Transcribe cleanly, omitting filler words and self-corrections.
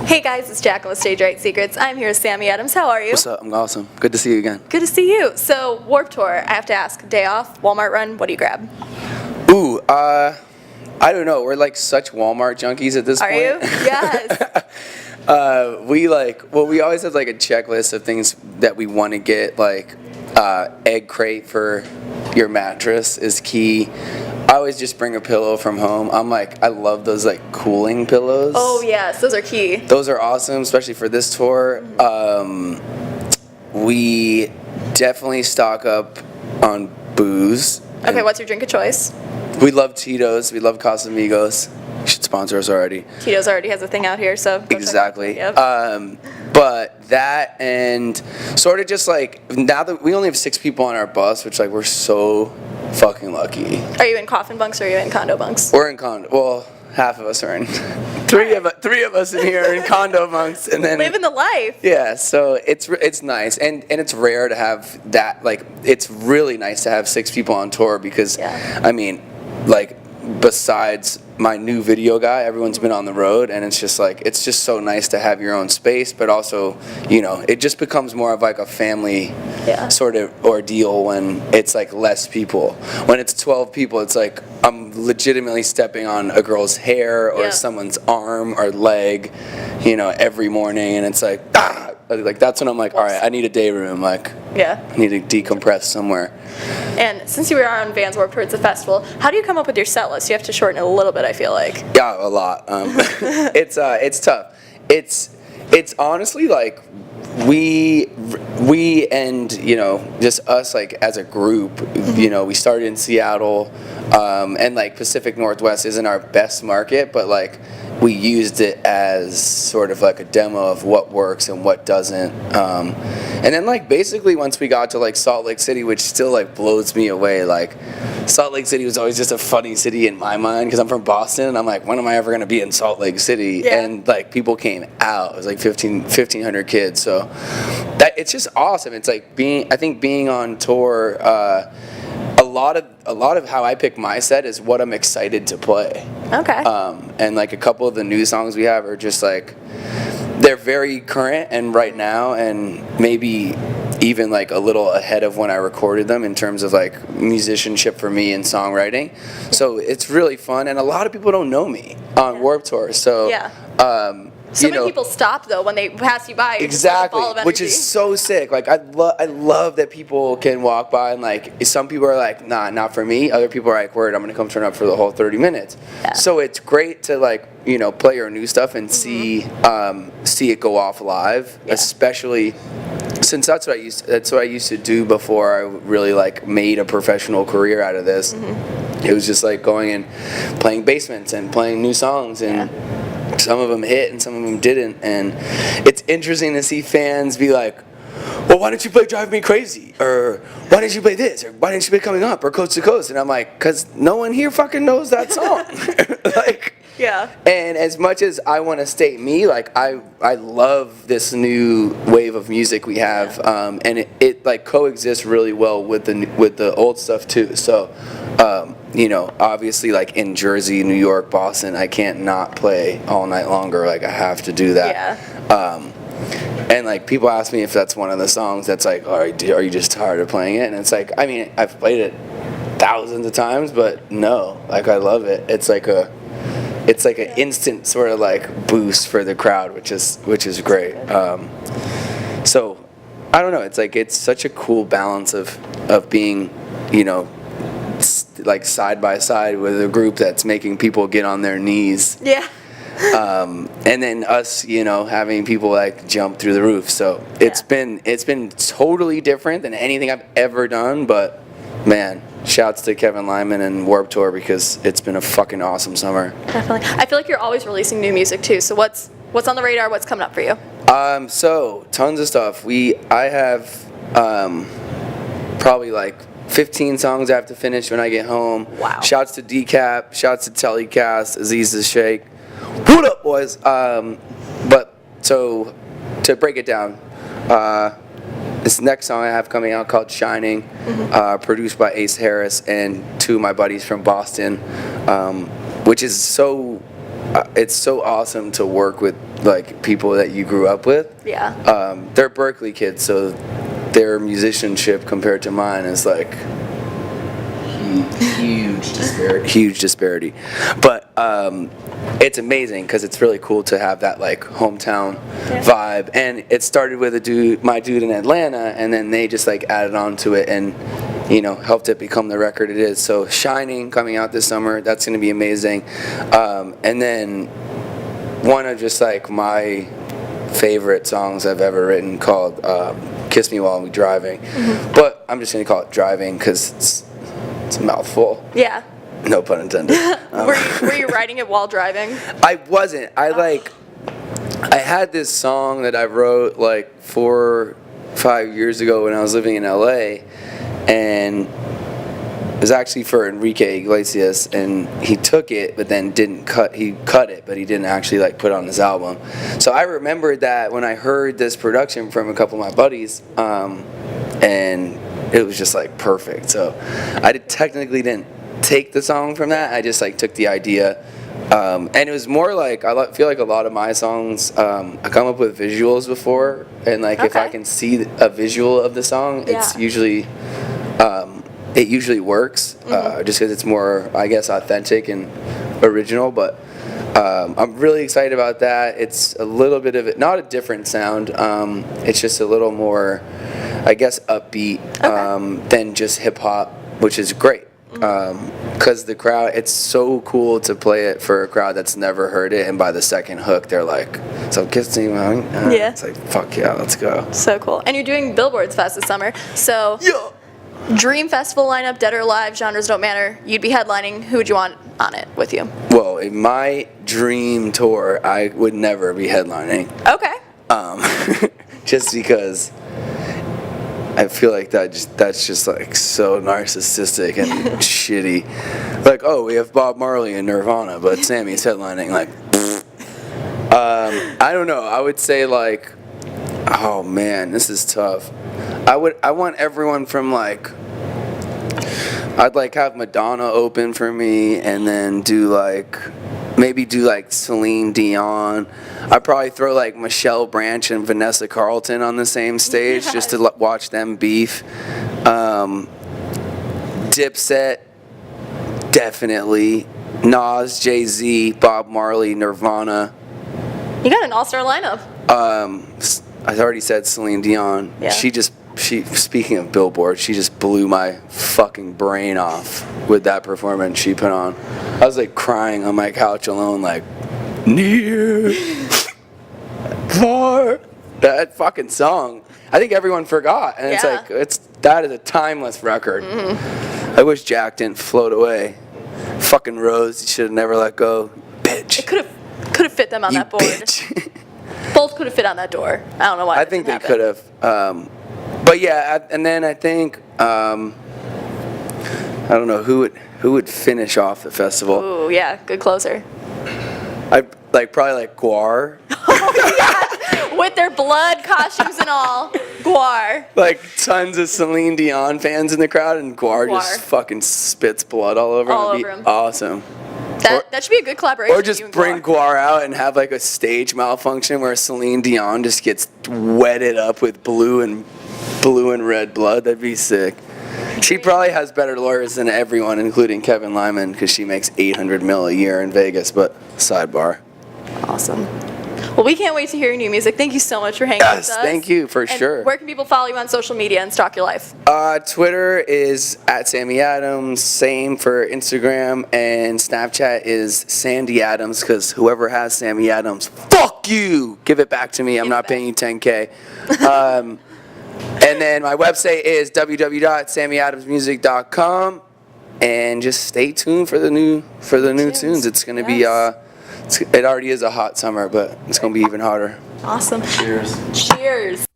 Hey guys, it's Jacqueline with Stage Right Secrets. I'm here with Sammy Adams. How are you? What's up? I'm awesome. Good to see you again. Good to see you. So, Warped Tour, I have to ask, day off, Walmart run, what do you grab? Ooh, I don't know. We're like such Walmart junkies at this Are point. you? Yes. We always have like a checklist of things that we want to get, like egg crate for your mattress is key. I always just bring a pillow from home. I love those like cooling pillows. Oh yes, those are key. Those are awesome, especially for this tour. We definitely stock up on booze. Okay, what's your drink of choice? We love Tito's. We love Casamigos. You should sponsor us already. Tito's already has a thing out here, so go Exactly. check it out. Yep. But that and sort of just like now that we only have 6 people on our bus, which like we're so fucking lucky. Are you in coffin bunks or are you in condo bunks? We're in condo. Well, half of us are in. Three of us in here are in condo bunks, and then living the life. Yeah, so it's nice, and it's rare to have that. Like, it's really nice to have 6 people on tour because, I mean, like, besides my new video guy, everyone's been on the road, and it's just so nice to have your own space, but also, you know, it just becomes more of like a family sort of ordeal when it's like less people. When it's 12 people, it's like I'm legitimately stepping on a girl's hair or someone's arm or leg, you know, every morning, and it's like, like that's when I'm like, all right, I need a day room, like, I need to decompress somewhere. And since you are on Vans Warped Tour, it's a festival, how do you come up with your set list? You have to shorten it a little bit, I feel like. Yeah, a lot. It's tough. It's honestly like we and, you know, just us like as a group, you know, we started in Seattle, and like Pacific Northwest isn't our best market, but like we used it as sort of like a demo of what works and what doesn't. And then like basically once we got to like Salt Lake City, which still like blows me away, like Salt Lake City was always just a funny city in my mind because I'm from Boston and I'm like, when am I ever going to be in Salt Lake City? And like people came out. It was like 1,500 kids. So that it's just awesome. It's like being on tour, a lot of how I pick my set is what I'm excited to play. Okay. And like a couple of the new songs we have are just like, they're very current and right now, and maybe even like a little ahead of when I recorded them in terms of like musicianship for me and songwriting. So it's really fun, and a lot of people don't know me on Warped Tour. So so many people stop though when they pass you by. Exactly, which is so sick. Like I love that people can walk by and like some people are like, nah, not for me. Other people are like, word, I'm gonna come turn up for the whole 30 minutes. So it's great to like, you know, play your new stuff and see it go off live, especially since that's what I used to do before I really like made a professional career out of this. It was just like going and playing basements and playing new songs, and some of them hit and some of them didn't, and it's interesting to see fans be like, well, why don't you play Drive Me Crazy, or why didn't you play this, or why didn't you play Coming Up or Coast to Coast? And I'm like, because no one here fucking knows that song. Like, and as much as I want to state me, like I love this new wave of music we have, and it like coexists really well with the old stuff too. So you know, obviously like in Jersey, New York, Boston, I can't not play All Night Longer. Like I have to do that. And like people ask me if that's one of the songs that's like, are you just tired of playing it? And it's like, I mean, I've played it thousands of times, but no, like I love it. It's like an instant sort of like boost for the crowd, which is great. So I don't know. It's like it's such a cool balance of being, you know, like side by side with a group that's making people get on their knees. And then us, you know, having people like jump through the roof. So it's been totally different than anything I've ever done. But man, shouts to Kevin Lyman and Warped Tour because it's been a fucking awesome summer. Definitely. I feel like you're always releasing new music too. So what's on the radar? What's coming up for you? So tons of stuff. I have probably like 15 songs I have to finish when I get home. Wow. Shouts to Decap, shouts to Telecast, Aziz the Shake. What up, boys? But so to break it down, this next song I have coming out called Shining, produced by Ace Harris and 2 of my buddies from Boston, which is so it's so awesome to work with like people that you grew up with. Yeah. They're Berkeley kids, so their musicianship compared to mine is like huge disparity. But it's amazing because it's really cool to have that like hometown vibe. And it started with my dude in Atlanta, and then they just like added on to it and helped it become the record it is. So Shining coming out this summer, that's going to be amazing. And then one of just like my favorite songs I've ever written called Kiss Me While I'm Driving. But I'm just going to call it Driving because it's a mouthful. Yeah. No pun intended. Were you writing it while driving? I wasn't. I had this song that I wrote like 4 or 5 years ago when I was living in LA, and it was actually for Enrique Iglesias, and he took it but then didn't cut. He cut it, but he didn't actually like put it on his album. So I remembered that when I heard this production from a couple of my buddies, and it was just like perfect. So I technically didn't take the song from that. I just like took the idea, and it was more like feel like a lot of my songs I come up with visuals before, and like if I can see a visual of the song, it's usually it usually works, just because it's more, I guess, authentic and original. But I'm really excited about that. It's a little bit of it, not a different sound. It's just a little more, I guess, upbeat than just hip hop, which is great. Because the crowd, it's so cool to play it for a crowd that's never heard it, and by the second hook they're like, so kiss me, it's like, fuck yeah, let's go. So cool. And you're doing Billboards Fest this summer, so Dream Festival lineup, dead or alive, genres don't matter. You'd be headlining. Who would you want on it with you? Well, in my dream tour, I would never be headlining. Okay. Just because I feel like that's just like so narcissistic and shitty. Like, oh, we have Bob Marley and Nirvana, but Sammy's headlining. Like, I don't know. I would say like, oh man, this is tough. I want everyone from like, I'd like have Madonna open for me, and then maybe do like Celine Dion. I'd probably throw like Michelle Branch and Vanessa Carlton on the same stage just to watch them beef. Dipset, definitely. Nas, Jay-Z, Bob Marley, Nirvana. You got an all-star lineup. I already said Celine Dion. Yeah. She speaking of Billboard, she just blew my fucking brain off with that performance she put on. I was like crying on my couch alone, like, near, far. That fucking song. I think everyone forgot, and it's like that is a timeless record. I wish Jack didn't float away. Fucking Rose, you should have never let go, bitch. It could have fit them on that board. Bitch. Both could have fit on that door. I don't know why. I think they could have. But yeah, and then I think I don't know who would finish off the festival. Ooh, yeah, good closer. Probably like Guar. With their blood costumes and all. Guar. Like tons of Celine Dion fans in the crowd, and Guar just fucking spits blood all over him. All It'd over be him. Awesome. That should be a good collaboration. Or just bring Guar out and have like a stage malfunction where Celine Dion just gets wetted up with blue and red blood. That'd be sick. She probably has better lawyers than everyone, including Kevin Lyman, because she makes $800 million a year in Vegas. But sidebar. Awesome. Well, we can't wait to hear your new music. Thank you so much for hanging with us. Yes, thank you, for sure. Where can people follow you on social media and stalk your life? Twitter is @Sammy Adams. Same for Instagram, and Snapchat is Sandy Adams, because whoever has Sammy Adams, fuck you! Give it back to me. I'm not paying you $10K. And then my website is www.sammyadamsmusic.com, and just stay tuned for the new tunes. It's gonna be it already is a hot summer, but it's gonna be even hotter. Awesome. Cheers. Cheers.